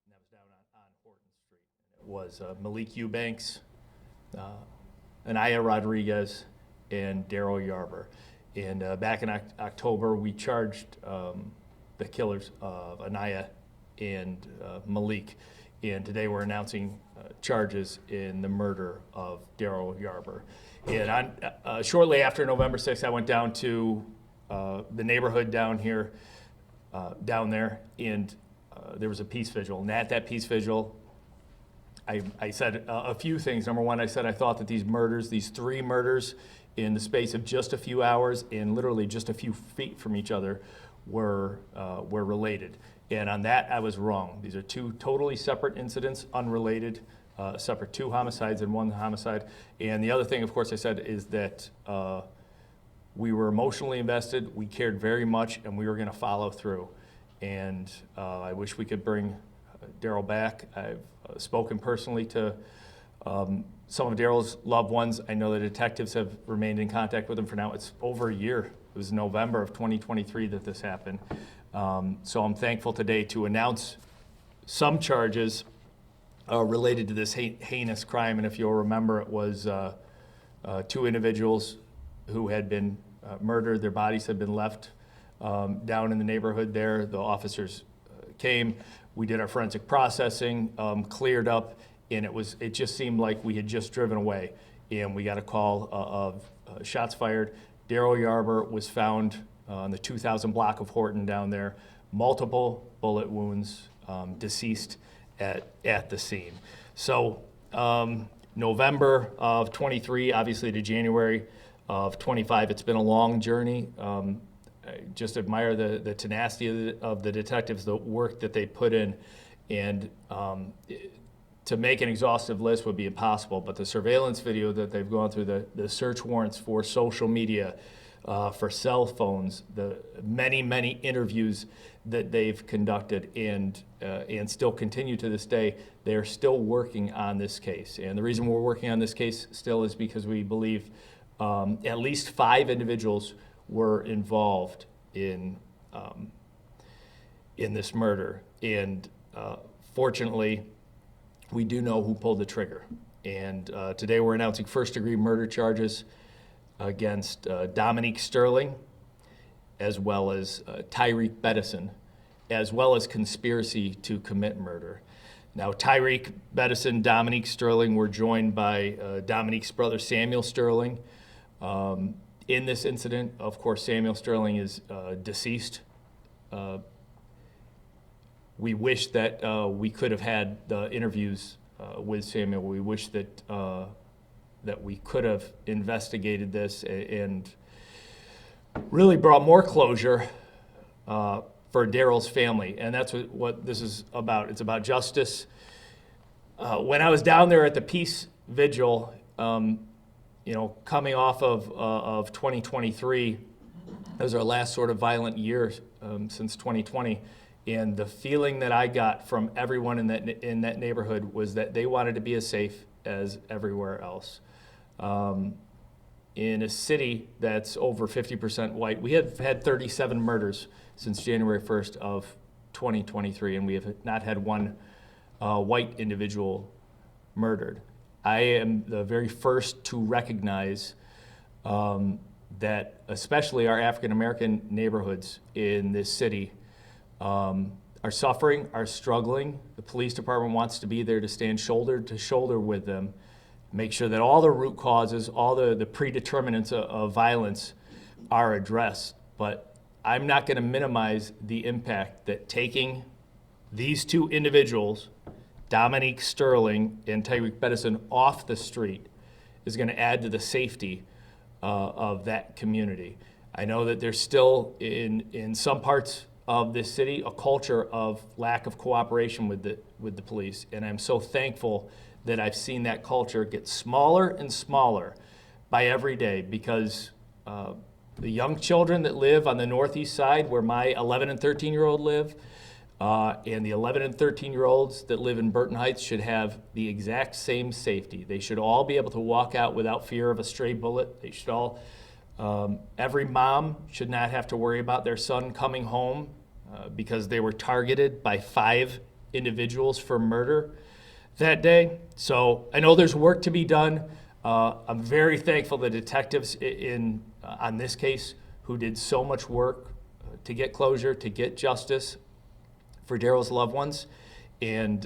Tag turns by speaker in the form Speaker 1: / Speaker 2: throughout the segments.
Speaker 1: and that was down on Horton Street. It was Malik Eubanks, Anaya Rodriguez, and Darryl Yarber. And back in October, we charged the killers of Anaya and Malik. And today we're announcing charges in the murder of Darryl Yarber. And shortly after November 6th, I went down to the neighborhood down here, down there, and there was a peace vigil. And at that peace vigil, I said a few things. Number one, I said I thought that these three murders in the space of just a few hours and literally just a few feet from each other were related. And on that, I was wrong. These are two totally separate incidents, unrelated, separate, two homicides and one homicide. And the other thing, of course, I said is that we were emotionally invested, we cared very much, and we were going to follow through. And I wish we could bring Darryl back. I've spoken personally to some of Darryl's loved ones. I know the detectives have remained in contact with him for now. It's over a year. It was November of 2023 that this happened. So I'm thankful today to announce some charges related to this heinous crime. And if you'll remember, it was two individuals who had been murdered. Their bodies had been left down in the neighborhood there. The officers came. We did our forensic processing, cleared up, and it just seemed like we had just driven away. And we got a call of shots fired. Darryl Yarber was found on the 2000 block of Horton down there, multiple bullet wounds, deceased at the scene. So November of 23, obviously to January of 25, it's been a long journey. I just admire the tenacity of the detectives, the work that they put in, and to make an exhaustive list would be impossible, but the surveillance video that they've gone through, the search warrants for social media, for cell phones, the many interviews that they've conducted and still continue to this day, they're still working on this case. And the reason we're working on this case still is because we believe at least 5 individuals were involved in this murder. And fortunately, we do know who pulled the trigger. And today we're announcing first-degree murder charges against Dominique Sterling, as well as Tyreek Bedison, as well as conspiracy to commit murder. Now, Tyreek Bedison, Dominique Sterling were joined by Dominique's brother, Samuel Sterling. In this incident, of course, Samuel Sterling is deceased. We wish that we could have had the interviews with Samuel. We wish that we could have investigated this and really brought more closure for Darryl's family. And that's what this is about. It's about justice. When I was down there at the peace vigil, coming off of 2023, that was our last sort of violent year since 2020. And the feeling that I got from everyone in that neighborhood was that they wanted to be as safe as everywhere else. In a city that's over 50% white, we have had 37 murders since January 1st of 2023, and we have not had one white individual murdered. I am the very first to recognize that especially our African-American neighborhoods in this city are suffering, are struggling. The police department wants to be there to stand shoulder to shoulder with them, make sure that all the root causes, all the predeterminants of violence are addressed. But I'm not going to minimize the impact that taking these two individuals, Dominique Sterling and Tyreek Bedison, off the street is going to add to the safety of that community. I know that there's still, in some parts of this city, a culture of lack of cooperation with the police, and I'm so thankful that I've seen that culture get smaller and smaller by every day, because the young children that live on the northeast side, where my 11 and 13-year-old live, and the 11 and 13-year-olds that live in Burton Heights should have the exact same safety. They should all be able to walk out without fear of a stray bullet. They should all, every mom should not have to worry about their son coming home because they were targeted by 5 individuals for murder that day. So I know there's work to be done. I'm very thankful the detectives on this case who did so much work to get closure, to get justice for Darryl's loved ones. And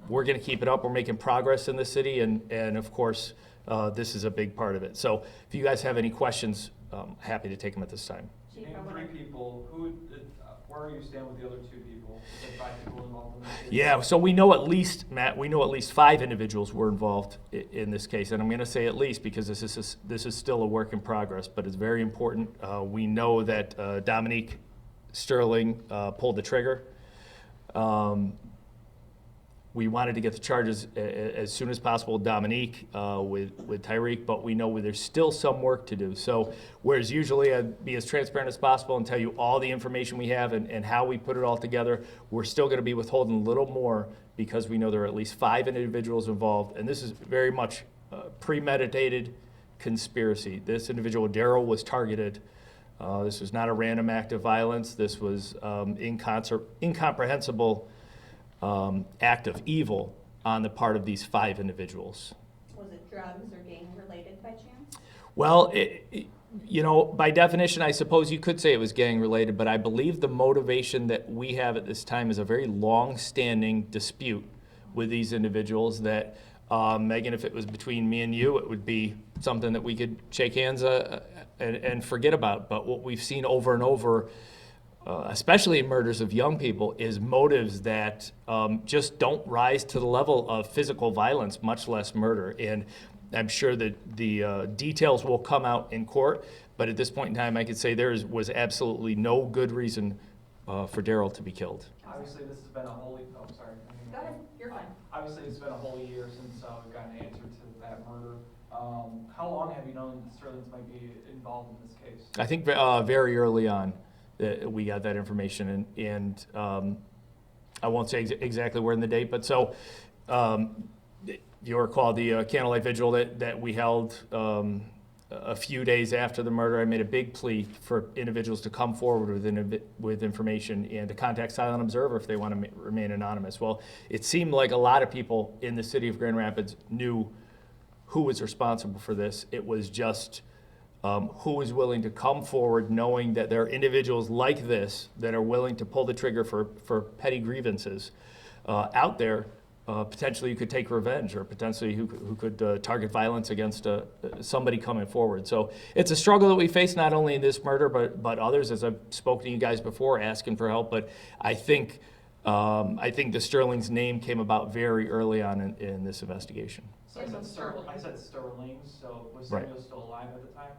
Speaker 1: we're going to keep it up. We're making progress in the city, and of course, this is a big part of it. So if you guys have any questions, happy to take them at this time.
Speaker 2: You named 3 people. Where are you standing with the other 2 people? Is there 5 people involved in this case?
Speaker 1: Yeah, so we know at least, Matt, 5 individuals were involved in this case. And I'm going to say at least because this is still a work in progress, but it's very important. We know that Dominique Sterling pulled the trigger. We wanted to get the charges as soon as possible with Dominique, with Tyreek, but we know there's still some work to do. So whereas usually I'd be as transparent as possible and tell you all the information we have and how we put it all together, we're still going to be withholding a little more because we know there are at least 5 individuals involved. And this is very much premeditated conspiracy. This individual, Darryl, was targeted. This was not a random act of violence. This was incomprehensible act of evil on the part of these 5 individuals.
Speaker 3: Was it drugs or gang related by chance?
Speaker 1: Well, by definition, I suppose you could say it was gang related, but I believe the motivation that we have at this time is a very long-standing dispute with these individuals that, Megan, if it was between me and you, it would be something that we could shake hands and forget about. But what we've seen over and over, especially in murders of young people, is motives that just don't rise to the level of physical violence, much less murder. And I'm sure that the details will come out in court, but at this point in time, I could say was absolutely no good reason for Darryl to be killed.
Speaker 2: Obviously, this has been a whole. Oh, sorry.
Speaker 3: Go ahead, you're fine.
Speaker 2: Obviously, it's been a whole year since we've gotten an answer to that murder. How long have you known the Sterlings might be involved in this case?
Speaker 1: I think very early on. We got that information, and I won't say exactly where in the date, but so you'll recall the candlelight vigil that we held a few days after the murder. I made a big plea for individuals to come forward with information and to contact Silent Observer if they want to remain anonymous. Well, it seemed like a lot of people in the city of Grand Rapids knew who was responsible for this. It was just who is willing to come forward knowing that there are individuals like this that are willing to pull the trigger for petty grievances out there. Potentially who could take revenge, or potentially who could target violence against somebody coming forward. So it's a struggle that we face not only in this murder, but others, as I've spoken to you guys before, asking for help. But I think the Sterling's name came about very early on in this investigation.
Speaker 2: So I said Sterling's, so was Samuel still alive at the time?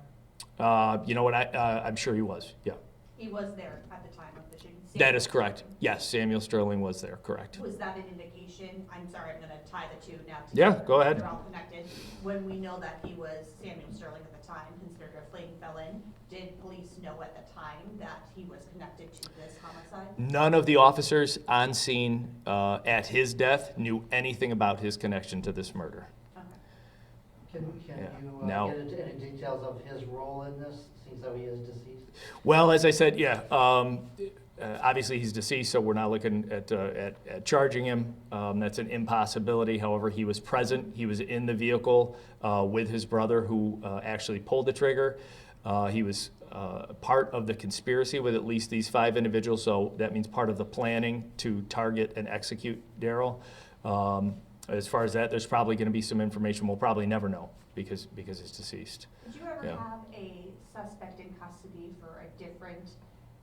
Speaker 1: You know what, I'm sure he was, yeah.
Speaker 3: He was there at the time of the shooting.
Speaker 1: That is correct. Yes, Samuel Sterling was there, correct.
Speaker 3: Was that an indication? I'm sorry, I'm going to tie the two now.
Speaker 1: Yeah, go ahead.
Speaker 3: They're all connected. When we know that he was Samuel Sterling at the time, considered a fleeing felon, did police know at the time that he was connected to this homicide?
Speaker 1: None of the officers on scene at his death knew anything about his connection to this murder.
Speaker 3: Okay.
Speaker 4: Can you
Speaker 1: Now,
Speaker 4: get into any details of his role in this, since he is deceased?
Speaker 1: Well, as I said, yeah. Obviously, he's deceased, so we're not looking at charging him. That's an impossibility. However, he was present. He was in the vehicle with his brother, who actually pulled the trigger. He was part of the conspiracy with at least these 5 individuals, so that means part of the planning to target and execute Darryl. As far as that, there's probably going to be some information we'll probably never know because he's deceased.
Speaker 3: Did you ever have a suspect in custody for a different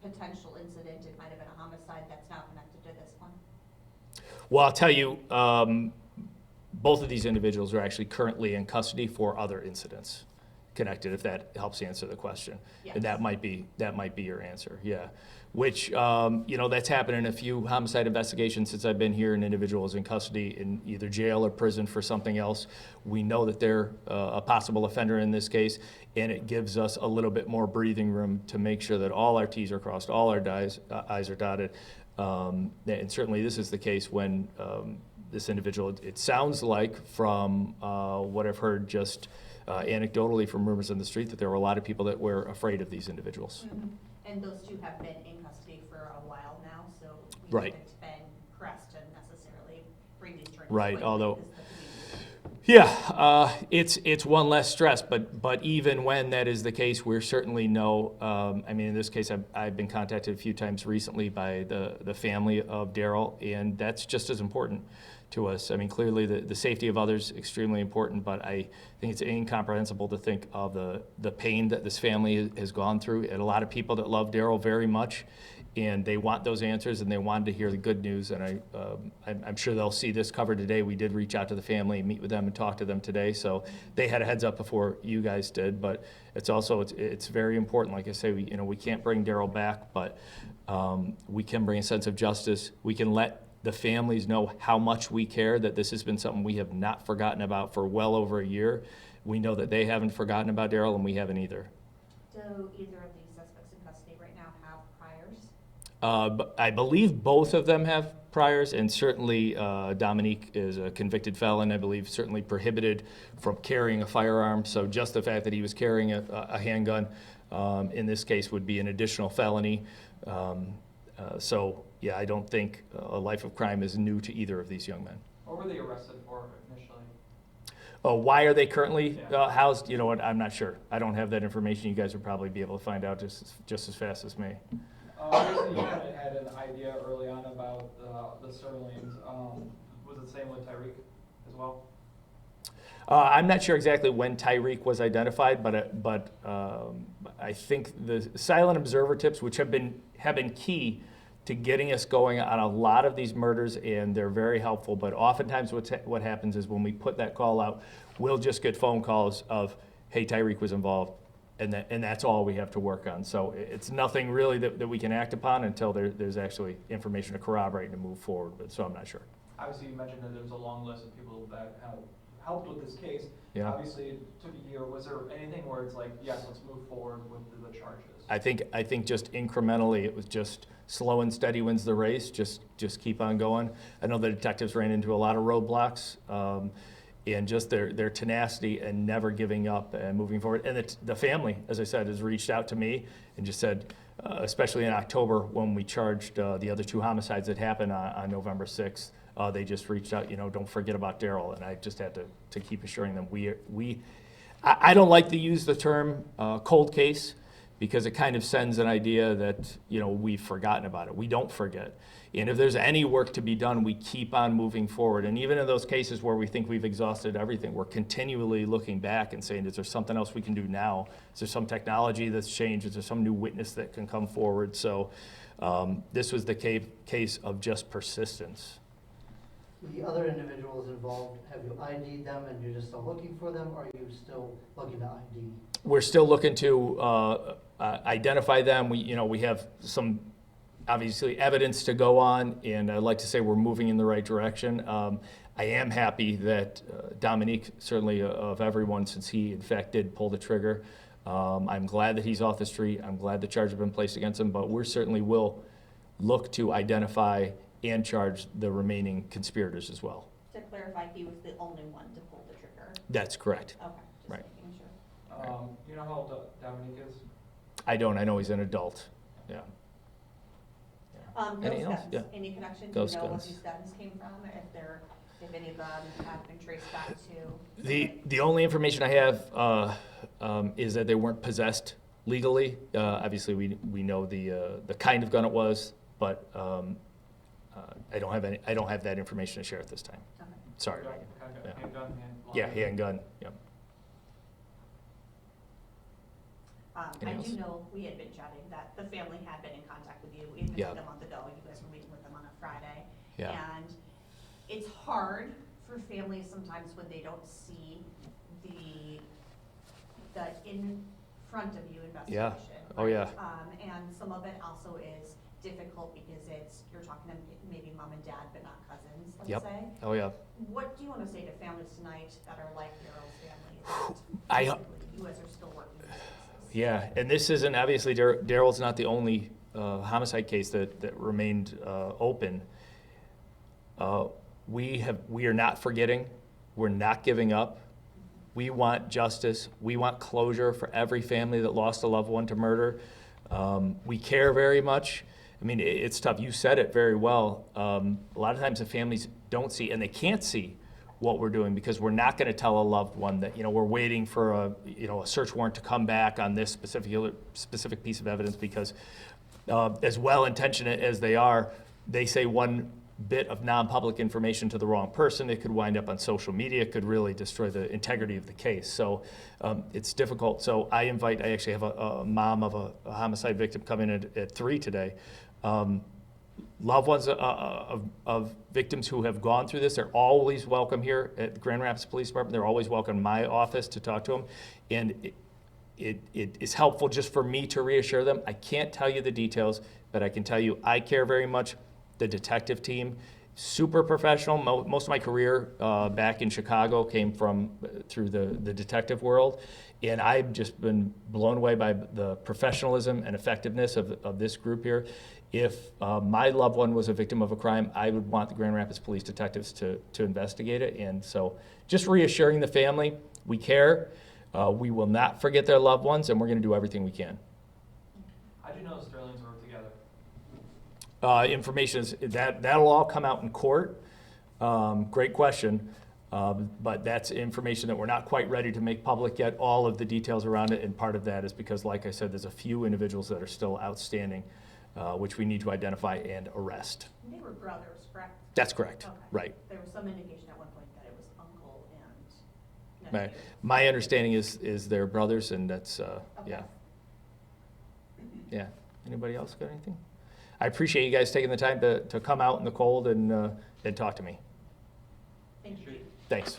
Speaker 3: potential incident? It might have been a homicide that's now connected to this one.
Speaker 1: Well, I'll tell you, both of these individuals are actually currently in custody for other incidents connected, if that helps answer the question.
Speaker 3: Yes.
Speaker 1: And that might be your answer, yeah. Which, that's happened in a few homicide investigations since I've been here, and individuals in custody in either jail or prison for something else. We know that they're a possible offender in this case, and it gives us a little bit more breathing room to make sure that all our T's are crossed, all our I's are dotted. And certainly this is the case when this individual, it sounds like from what I've heard just anecdotally from rumors in the street, that there were a lot of people that were afraid of these individuals.
Speaker 3: Mm-hmm. And those 2 have been in custody for a while now, so
Speaker 1: Right.
Speaker 3: haven't been pressed to
Speaker 1: Right,
Speaker 3: What
Speaker 1: although-
Speaker 3: is the community?
Speaker 1: Yeah, it's one less stress, but even when that is the case, we're certainly I mean, in this case, I've been contacted a few times recently by the family of Darryl, and that's just as important to us. I mean, clearly, the safety of others, extremely important, but I think it's incomprehensible to think of the pain that this family has gone through, and a lot of people that love Darryl very much, and they want those answers, and they wanted to hear the good news, and I'm sure they'll see this covered today. We did reach out to the family, meet with them, and talk to them today, so they had a heads up before you guys did, but it's very important. Like I say, we can't bring Darryl back, but we can bring a sense of justice. We can let the families know how much we care, that this has been something we have not forgotten about for well over a year. We know that they haven't forgotten about Darryl, and we haven't either.
Speaker 3: Do either of these suspects in custody right now have priors?
Speaker 1: But I believe both of them have priors, and certainly Dominique is a convicted felon, I believe, certainly prohibited from carrying a firearm. So just the fact that he was carrying a handgun in this case would be an additional felony. So, yeah, I don't think a life of crime is new to either of these young men.
Speaker 2: What were they arrested for initially?
Speaker 1: Why are they currently
Speaker 2: Yeah.
Speaker 1: housed? You know what, I'm not sure. I don't have that information. You guys would probably be able to find out just as fast as me.
Speaker 2: Obviously, you kind of had an idea early on about the Sterlings. Was it the same with Tyreek as well?
Speaker 1: I'm not sure exactly when Tyreek was identified, but I think the silent observer tips, which have been key to getting us going on a lot of these murders, and they're very helpful. But oftentimes, what happens is when we put that call out, we'll just get phone calls of, "Hey, Tyreek was involved," and that's all we have to work on. So it's nothing really that we can act upon until there's actually information to corroborate and to move forward. But so I'm not sure.
Speaker 2: Obviously, you mentioned that there's a long list of people that have helped with this case.
Speaker 1: Yeah.
Speaker 2: Obviously, it took a year. Was there anything where it's like, yes, let's move forward with the charges?
Speaker 1: I think just incrementally, it was just slow and steady wins the race. Just keep on going. I know the detectives ran into a lot of roadblocks, and just their tenacity and never giving up and moving forward. And the family, as I said, has reached out to me and just said, especially in October when we charged the other two homicides that happened on November 6th, they just reached out, don't forget about Darryl. And I just had to keep assuring them I don't like to use the term cold case, because it kind of sends an idea that, we've forgotten about it. We don't forget. And if there's any work to be done, we keep on moving forward. And even in those cases where we think we've exhausted everything, we're continually looking back and saying, is there something else we can do now? Is there some technology that's changed? Is there some new witness that can come forward? So this was the case of just persistence.
Speaker 4: The other individuals involved, have you ID'd them and you're just still looking for them, or are you still looking to ID?
Speaker 1: We're still looking to identify them. We have some, obviously, evidence to go on, and I'd like to say we're moving in the right direction. I am happy that Dominique, certainly of everyone, since he, in fact, did pull the trigger. I'm glad that he's off the street. I'm glad the charge has been placed against him, but we certainly will look to identify and charge the remaining conspirators as well.
Speaker 3: To clarify, he was the only one to pull the trigger.
Speaker 1: That's correct.
Speaker 3: Okay, just
Speaker 1: Right.
Speaker 3: making sure.
Speaker 2: You know how old Dominique is?
Speaker 1: I don't. I know he's an adult. Yeah. Anything
Speaker 3: Those
Speaker 1: else?
Speaker 3: guns,
Speaker 1: Yeah.
Speaker 3: any connection? Do
Speaker 1: Those
Speaker 3: you know what
Speaker 1: guns.
Speaker 3: these guns came from? If any of them have been traced back to?
Speaker 1: The only information I have is that they weren't possessed legally. Obviously, we know the kind of gun it was, but I don't have that information to share at this time.
Speaker 3: Okay.
Speaker 1: Sorry.
Speaker 2: Gun,
Speaker 1: Yeah.
Speaker 2: handgun,
Speaker 1: Yeah, handgun. Yep.
Speaker 3: I
Speaker 1: Anything
Speaker 3: do
Speaker 1: else?
Speaker 3: know, we had been chatting, that the family had been in contact with you, even
Speaker 1: Yeah.
Speaker 3: a month ago, you guys were meeting with them on a Friday.
Speaker 1: Yeah.
Speaker 3: And it's hard for families sometimes when they don't see the in front of you
Speaker 1: Yeah.
Speaker 3: investigation.
Speaker 1: Oh,
Speaker 3: right?
Speaker 1: yeah.
Speaker 3: And some of it also is difficult because you're talking to maybe mom and dad, but not cousins, let's
Speaker 1: Yep.
Speaker 3: say.
Speaker 1: Oh, yeah.
Speaker 3: What do you want to say to families tonight that are like Darryl's family?
Speaker 1: I-
Speaker 3: That basically you guys are still working these cases?
Speaker 1: Yeah, and this isn't, obviously, Darryl's not the only homicide case that remained open. We are not forgetting. We're not giving up. We want justice. We want closure for every family that lost a loved one to murder. We care very much. I mean, it's tough. You said it very well. A lot of times the families don't see, and they can't see what we're doing because we're not going to tell a loved one that, we're waiting for a search warrant to come back on this specific piece of evidence because as well-intentioned as they are, they say one bit of non-public information to the wrong person. It could wind up on social media. It could really destroy the integrity of the case. So it's difficult. So I actually have a mom of a homicide victim coming in at 3 today. Loved ones of victims who have gone through this, they're always welcome here at the Grand Rapids Police Department. They're always welcome in my office to talk to them. And it is helpful just for me to reassure them. I can't tell you the details, but I can tell you I care very much. The detective team, super professional. Most of my career back in Chicago came through the detective world. And I've just been blown away by the professionalism and effectiveness of this group here. If my loved one was a victim of a crime, I would want the Grand Rapids Police detectives to investigate it. And so just reassuring the family, we care. We will not forget their loved ones, and we're going to do everything we can.
Speaker 2: How do you know the Sterlings were together?
Speaker 1: Information is that'll all come out in court. Great question. But that's information that we're not quite ready to make public yet, all of the details around it. And part of that is because, like I said, there's a few individuals that are still outstanding, which we need to identify and arrest.
Speaker 3: They were brothers, correct?
Speaker 1: That's correct.
Speaker 3: Okay.
Speaker 1: Right.
Speaker 3: There was some indication at one point that it was uncle and
Speaker 1: My,
Speaker 3: nephew.
Speaker 1: my understanding is they're brothers, and that's,
Speaker 3: Okay.
Speaker 1: yeah. Yeah. Anybody else got anything? I appreciate you guys taking the time to come out in the cold and talk to me.
Speaker 3: Thank you.
Speaker 1: Thanks.